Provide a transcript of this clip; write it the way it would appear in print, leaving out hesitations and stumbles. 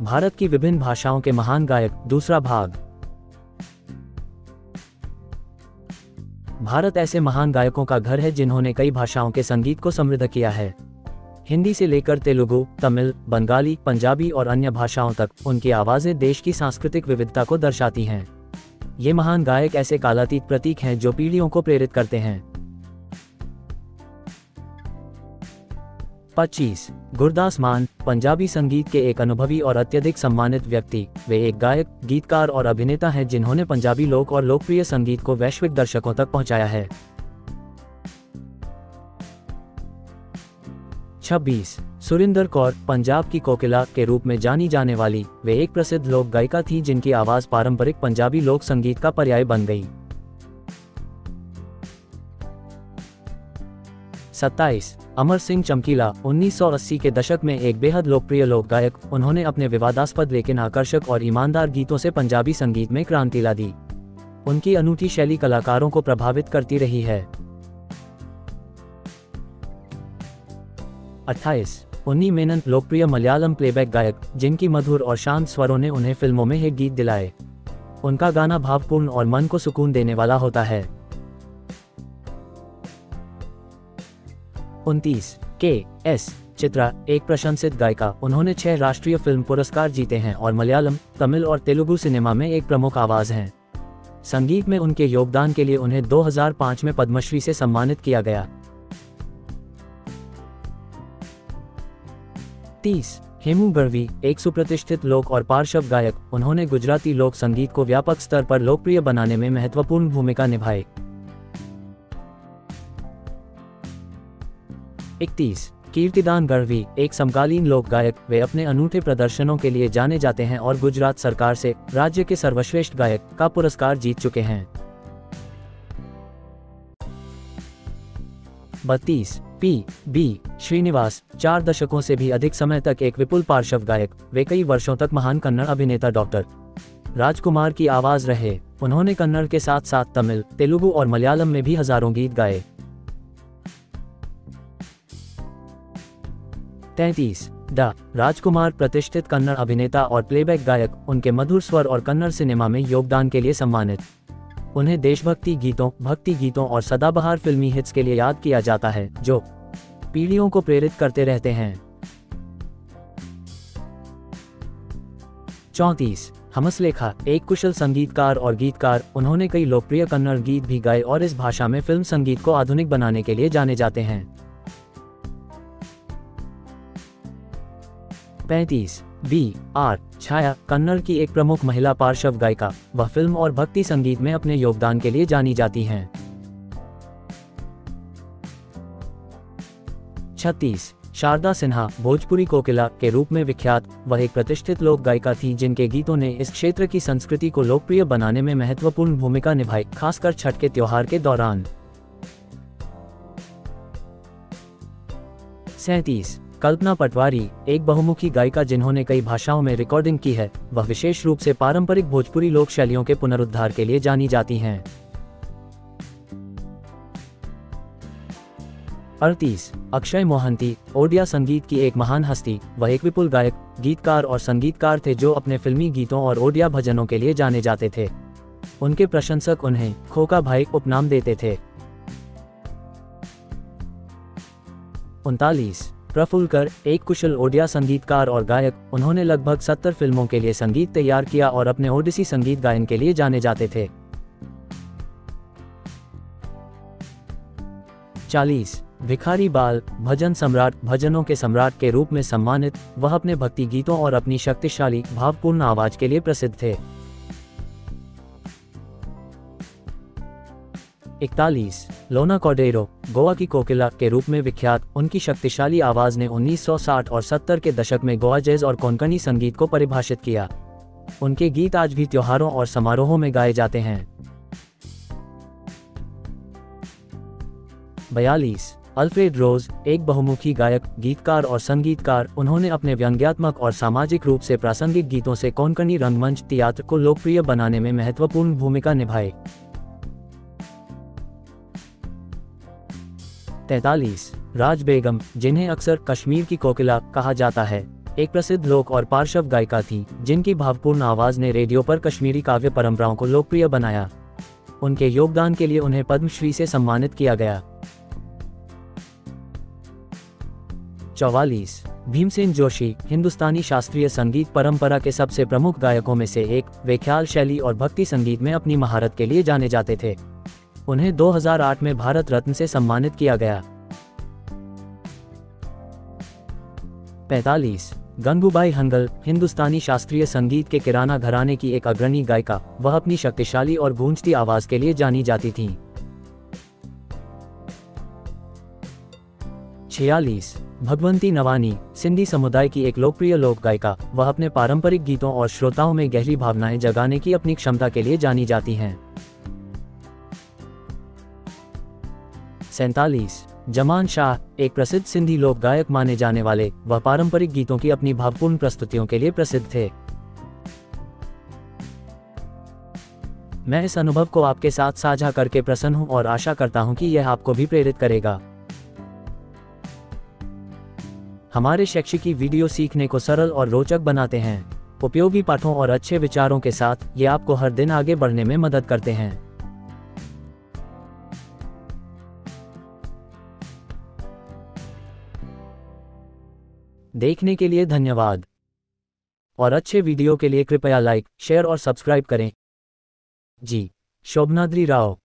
भारत की विभिन्न भाषाओं के महान गायक, दूसरा भाग। भारत ऐसे महान गायकों का घर है जिन्होंने कई भाषाओं के संगीत को समृद्ध किया है। हिंदी से लेकर तेलुगु, तमिल, बंगाली, पंजाबी और अन्य भाषाओं तक उनकी आवाजें देश की सांस्कृतिक विविधता को दर्शाती हैं। ये महान गायक ऐसे कालातीत प्रतीक हैं जो पीढ़ियों को प्रेरित करते हैं। 25. गुरदास मान, पंजाबी संगीत के एक अनुभवी और अत्यधिक सम्मानित व्यक्ति। वे एक गायक, गीतकार और अभिनेता हैं जिन्होंने पंजाबी लोक और लोकप्रिय संगीत को वैश्विक दर्शकों तक पहुंचाया है। 26. सुरिंदर कौर, पंजाब की कोकिला के रूप में जानी जाने वाली, वे एक प्रसिद्ध लोक गायिका थी जिनकी आवाज पारंपरिक पंजाबी लोक संगीत का पर्याय बन गई। 27. अमर सिंह चमकीला, 1980 के दशक में एक बेहद लोकप्रिय लोक गायक। उन्होंने अपने विवादास्पद लेकिन आकर्षक और ईमानदार गीतों से पंजाबी संगीत में क्रांति ला दी। उनकी अनूठी शैली कलाकारों को प्रभावित करती रही है। 28. उन्नी मेनन, लोकप्रिय मलयालम प्लेबैक गायक, जिनकी मधुर और शांत स्वरों ने उन्हें फिल्मों में हिट गीत दिलाए। उनका गाना भावपूर्ण और मन को सुकून देने वाला होता है। 29. के.एस. चित्रा, एक प्रशंसित गायिका। उन्होंने 6 राष्ट्रीय फिल्म पुरस्कार जीते हैं और मलयालम, तमिल और तेलुगु सिनेमा में एक प्रमुख आवाज हैं। संगीत में उनके योगदान के लिए उन्हें 2005 में पद्मश्री से सम्मानित किया गया। 30. हेमू गढ़वी, एक सुप्रतिष्ठित लोक और पार्श्व गायक। उन्होंने गुजराती लोक संगीत को व्यापक स्तर पर लोकप्रिय बनाने में महत्वपूर्ण भूमिका निभाई। 31. कीर्तिदान गढ़वी, एक समकालीन लोक गायक। वे अपने अनूठे प्रदर्शनों के लिए जाने जाते हैं और गुजरात सरकार से राज्य के सर्वश्रेष्ठ गायक का पुरस्कार जीत चुके हैं। 32. पी.बी. श्रीनिवास, 4 दशकों से भी अधिक समय तक एक विपुल पार्श्व गायक। वे कई वर्षों तक महान कन्नड़ अभिनेता डॉक्टर राजकुमार की आवाज रहे। उन्होंने कन्नड़ के साथ साथ तमिल, तेलुगु और मलयालम में भी हजारों गीत गाए। 33. डा. राजकुमार, प्रतिष्ठित कन्नड़ अभिनेता और प्लेबैक गायक। उनके मधुर स्वर और कन्नड़ सिनेमा में योगदान के लिए सम्मानित। उन्हें देशभक्ति गीतों, भक्ति गीतों और सदाबहार फिल्मी हिट्स के लिए याद किया जाता है, जो पीढ़ियों को प्रेरित करते रहते हैं। 34. हमसलेखा, एक कुशल संगीतकार और गीतकार। उन्होंने कई लोकप्रिय कन्नड़ गीत भी गाए और इस भाषा में फिल्म संगीत को आधुनिक बनाने के लिए जाने जाते हैं। 35. बी.आर. छाया, कन्नड़ की एक प्रमुख महिला पार्श्व गायिका। वह फिल्म और भक्ति संगीत में अपने योगदान के लिए जानी जाती हैं। 36. शारदा सिन्हा, भोजपुरी कोकिला के रूप में विख्यात। वह एक प्रतिष्ठित लोक गायिका थी जिनके गीतों ने इस क्षेत्र की संस्कृति को लोकप्रिय बनाने में महत्वपूर्ण भूमिका निभाई, खासकर छठ के त्योहार के दौरान। 37. कल्पना पटवारी, एक बहुमुखी गायिका जिन्होंने कई भाषाओं में रिकॉर्डिंग की है। वह विशेष रूप से पारंपरिक भोजपुरी लोक शैलियों के पुनरुद्धार के लिए जानी जाती हैं। 38. अक्षय मोहंती, ओडिया संगीत की एक महान हस्ती। वह एक विपुल गायक, गीतकार और संगीतकार थे जो अपने फिल्मी गीतों और ओडिया भजनों के लिए जाने जाते थे। उनके प्रशंसक उन्हें खोका भाई उपनाम देते थे। 39. प्रफुल्लकर, एक कुशल ओडिया संगीतकार और गायक। उन्होंने लगभग 70 फिल्मों के लिए संगीत तैयार किया और अपने ओडिसी संगीत गायन के लिए जाने जाते थे। 40. भिखारी बाल, भजन सम्राट, भजनों के सम्राट के रूप में सम्मानित। वह अपने भक्ति गीतों और अपनी शक्तिशाली, भावपूर्ण आवाज के लिए प्रसिद्ध थे। 41. लोना कॉर्डेरो, गोवा की कोकिला के रूप में विख्यात। उनकी शक्तिशाली आवाज ने 1960 और 70 के दशक में गोवा जैज और कोंकणी संगीत को परिभाषित किया। उनके गीत आज भी त्योहारों और समारोहों में गाए जाते हैं। 42. अल्फ्रेड रोज, एक बहुमुखी गायक, गीतकार और संगीतकार। उन्होंने अपने व्यंग्यात्मक और सामाजिक रूप से प्रासंगिक गीतों से कोंकणी रंगमंच थिएटर को लोकप्रिय बनाने में महत्वपूर्ण भूमिका निभाई। 43. राज बेगम, जिन्हें अक्सर कश्मीर की कोकिला कहा जाता है। एक प्रसिद्ध लोक और पार्श्व गायिका थी, जिनकी भावपूर्ण आवाज ने रेडियो पर कश्मीरी काव्य परंपराओं को लोकप्रिय बनाया। उनके योगदान के लिए उन्हें पद्मश्री से सम्मानित किया गया। 44 भीमसेन जोशी हिंदुस्तानी शास्त्रीय संगीत परंपरा के सबसे प्रमुख गायकों में से एक, वे ख्याल शैली और भक्ति संगीत में अपनी महारत के लिए जाने जाते थे। उन्हें 2008 में भारत रत्न से सम्मानित किया गया। 45 गंगूबाई हंगल हिंदुस्तानी शास्त्रीय संगीत के किराना घराने की एक अग्रणी गायिका, वह अपनी शक्तिशाली और गूंजती आवाज के लिए जानी जाती थीं। 46 भगवंती नवानी सिंधी समुदाय की एक लोकप्रिय लोक गायिका, वह अपने पारंपरिक गीतों और श्रोताओं में गहरी भावनाएं जगाने की अपनी क्षमता के लिए जानी जाती हैं। 47 जमान शाह एक प्रसिद्ध सिंधी लोक गायक माने जाने वाले, वह पारंपरिक गीतों की अपनी भावपूर्ण प्रस्तुतियों के लिए प्रसिद्ध थे। मैं इस अनुभव को आपके साथ साझा करके प्रसन्न हूं और आशा करता हूं कि यह आपको भी प्रेरित करेगा। हमारे शैक्षिकी वीडियो सीखने को सरल और रोचक बनाते हैं। उपयोगी पाठों और अच्छे विचारों के साथ ये आपको हर दिन आगे बढ़ने में मदद करते हैं। देखने के लिए धन्यवाद और अच्छे वीडियो के लिए कृपया लाइक, शेयर और सब्सक्राइब करें। जी, शोभनाद्री राव।